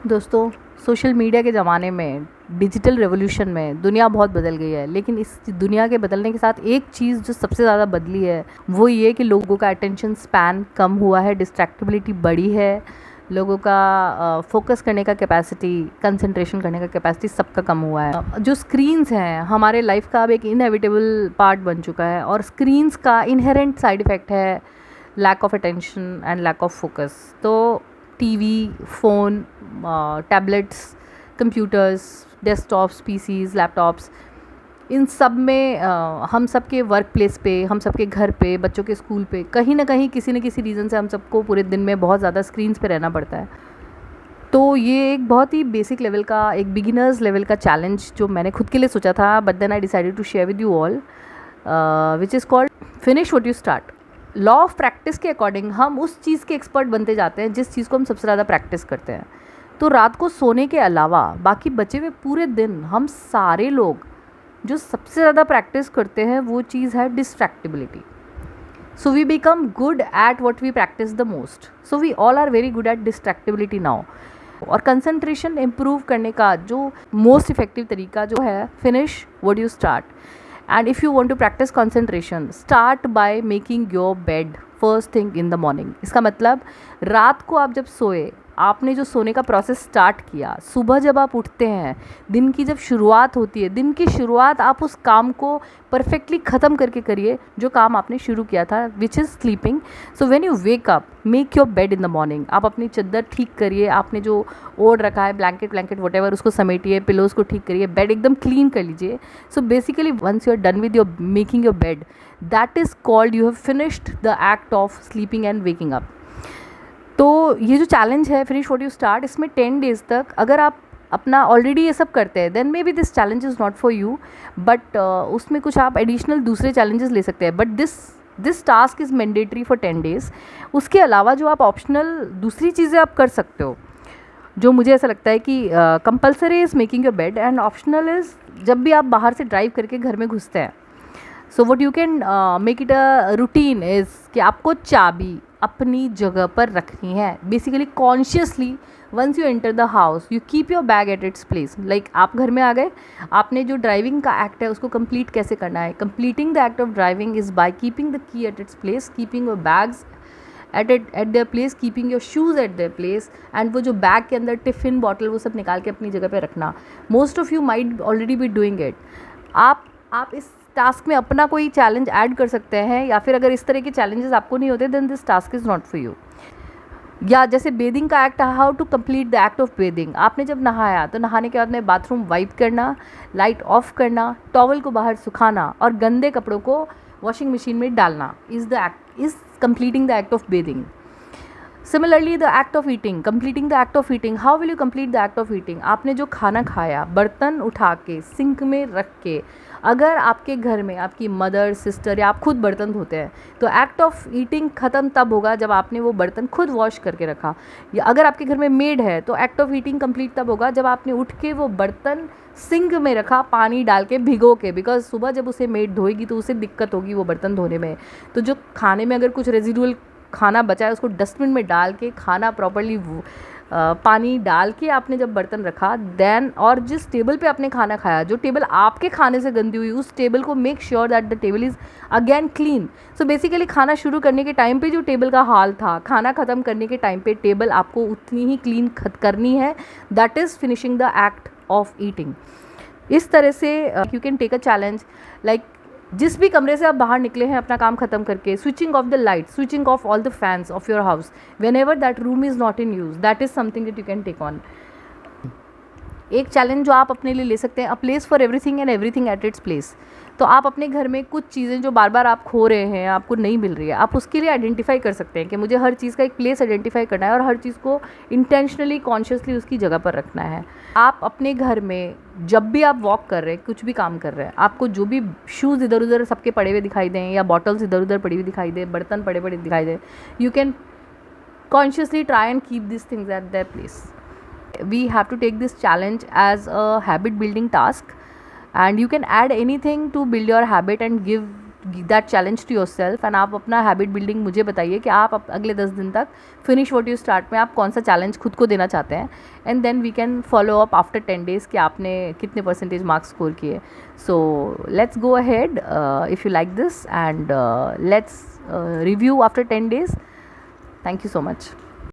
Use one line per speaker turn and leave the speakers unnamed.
दोस्तों, social media के ज़माने में, डिजिटल रेवोल्यूशन में दुनिया बहुत बदल गई है। लेकिन इस दुनिया के बदलने के साथ एक चीज़ जो सबसे ज़्यादा बदली है वो ये कि लोगों का अटेंशन स्पैन कम हुआ है, डिस्ट्रैक्टिबिलिटी बढ़ी है, लोगों का फोकस करने का कैपेसिटी, कंसंट्रेशन करने का कैपेसिटी सबका कम हुआ है। जो स्क्रीन्स हैं हमारे लाइफ का अब एक इनएविटेबल पार्ट बन चुका है, और स्क्रीन्स का इनहेरेंट साइड इफ़ेक्ट है lack of attention and lack of focus. तो TV, phone, tablets, computers, desktops, PCs, laptops, इन सब में हम सब के वर्क प्लेस पे, हम सब के घर पे, बच्चों के स्कूल पे, कहीं ना कहीं किसी न किसी रीज़न से हम सबको पूरे दिन में बहुत ज़्यादा स्क्रीन्स पे रहना पड़ता है। तो ये एक बहुत ही बेसिक लेवल का, एक बिगिनर्स लेवल का चैलेंज जो मैंने खुद के लिए सोचा था, but then I decided to share with you all, which is called finish what you start. Law of practice के अकॉर्डिंग हम उस चीज़ के एक्सपर्ट बनते जाते हैं जिस चीज़ को हम सबसे ज़्यादा प्रैक्टिस करते हैं। तो रात को सोने के अलावा बाकी बचे हुए पूरे दिन हम सारे लोग जो सबसे ज़्यादा प्रैक्टिस करते हैं वो चीज़ है distractibility. So we become good at what we practice the most. So we all are very good at distractibility now. और कंसंट्रेशन इम्प्रूव करने का जो मोस्ट इफेक्टिव तरीका जो है, finish what you start. And if you want to practice concentration, start by making your bed first thing in the morning. इसका मतलब रात को आप जब सोए, आपने जो सोने का प्रोसेस स्टार्ट किया, सुबह जब आप उठते हैं, दिन की जब शुरुआत होती है, दिन की शुरुआत आप उस काम को परफेक्टली ख़त्म करके करिए जो काम आपने शुरू किया था, which is sleeping. So when you wake up, make your bed in the morning. आप अपनी चद्दर ठीक करिए, आपने जो ओढ़ रखा है, ब्लैंकेट वटेवर, उसको समेटिए, पिलोज़ को ठीक करिए, बेड एकदम क्लीन कर लीजिए। So basically once you are done with your making your bed, that is called you have finished the act of sleeping and waking up. तो ये जो चैलेंज है फिनिश व्हाट यू स्टार्ट, इसमें 10 days तक अगर आप अपना ऑलरेडी ये सब करते हैं, then maybe this challenge is not for you, but उसमें कुछ आप एडिशनल दूसरे चैलेंजेस ले सकते हैं। But this task is mandatory for 10 days. उसके अलावा जो आप ऑप्शनल दूसरी चीज़ें आप कर सकते हो, जो मुझे ऐसा लगता है कि compulsory is making your bed, and optional is जब भी आप बाहर से ड्राइव करके घर में घुसते हैं। So what you can make it a routine is कि आपको चाबी अपनी जगह पर रखनी है। Basically consciously once you enter the house, you keep your bag at its place. Like आप घर में आ गए, आपने जो ड्राइविंग का एक्ट है उसको कंप्लीट कैसे करना है। Completing the act of driving is by keeping the key eight its place, keeping your bags eight their place, keeping your shoes eight their place, and वो जो बैग के अंदर टिफ़िन बॉटल वो सब निकाल के अपनी जगह पे रखना। Most of you might already be doing it. आप इस टास्क में अपना कोई चैलेंज ऐड कर सकते हैं, या फिर अगर इस तरह के चैलेंजेस आपको नहीं होते, then this task is not for you. या जैसे बेदिंग का act, how to complete the act of bathing. आपने जब नहाया तो नहाने के बाद में बाथरूम वाइप करना, लाइट ऑफ करना, टॉवल को बाहर सुखाना और गंदे कपड़ों को वॉशिंग मशीन में डालना is completing the act of bathing. Similarly the act of eating, completing the act of eating. How will you complete the act of eating. आपने जो खाना खाया, बर्तन उठा के सिंक में रख के, अगर आपके घर में आपकी मदर, सिस्टर या आप खुद बर्तन धोते हैं, तो एक्ट ऑफ ईटिंग ख़त्म तब होगा जब आपने वो बर्तन खुद वॉश करके रखा। या अगर आपके घर में मेड है तो एक्ट ऑफ ईटिंग कंप्लीट तब होगा जब आपने उठ के वो बर्तन सिंक में रखा, पानी डाल के भिगो के, बिकॉज सुबह जब उसे मेड धोएगी तो उसे दिक्कत होगी वो बर्तन धोने में। तो जो खाने में अगर कुछ रेजिडुअल खाना बचा है उसको डस्टबिन में डाल के, खाना प्रॉपर्ली पानी डाल के आपने जब बर्तन रखा, देन और जिस टेबल पे आपने खाना खाया, जो टेबल आपके खाने से गंदी हुई, उस टेबल को make sure that the table is again clean. So basically खाना शुरू करने के टाइम पे जो टेबल का हाल था, खाना ख़त्म करने के टाइम पे टेबल आपको उतनी ही क्लीन करनी है। That is finishing the act of eating. इस तरह से you can take a challenge, like जिस भी कमरे से आप बाहर निकले हैं अपना काम खत्म करके, switching off the light, switching off all the fans of your house whenever that room is not in use, that is something that you can take on. एक चैलेंज जो आप अपने लिए ले सकते हैं, a place for everything and everything at its place. तो आप अपने घर में कुछ चीज़ें जो बार बार आप खो रहे हैं, आपको नहीं मिल रही है, आप उसके लिए आइडेंटिफाई कर सकते हैं कि मुझे हर चीज़ का एक प्लेस आइडेंटिफाई करना है और हर चीज़ को इंटेंशनली, कॉन्शियसली उसकी जगह पर रखना है। आप अपने घर में जब भी आप वॉक कर रहे हैं, कुछ भी काम कर रहे हैं, आपको जो भी शूज़ इधर उधर सबके पड़े हुए दिखाई दें या बॉटल्स इधर उधर पड़ी हुई दिखाई दे, बर्तन पड़े पड़े दिखाई दें, you can consciously try and keep these things at their place. We have to take this challenge as a habit building task, and you can add anything to build your habit and give that challenge to yourself and आप अपना habit building मुझे बताइए कि आप अगले 10 दिन तक finish what you start में आप कौन सा चैलेंज खुद को देना चाहते हैं, and then we can follow up after 10 days कि आपने कितने परसेंटेज मार्क्स स्कोर किए. So let's go ahead if you like this, and let's review after 10 days. Thank you so much.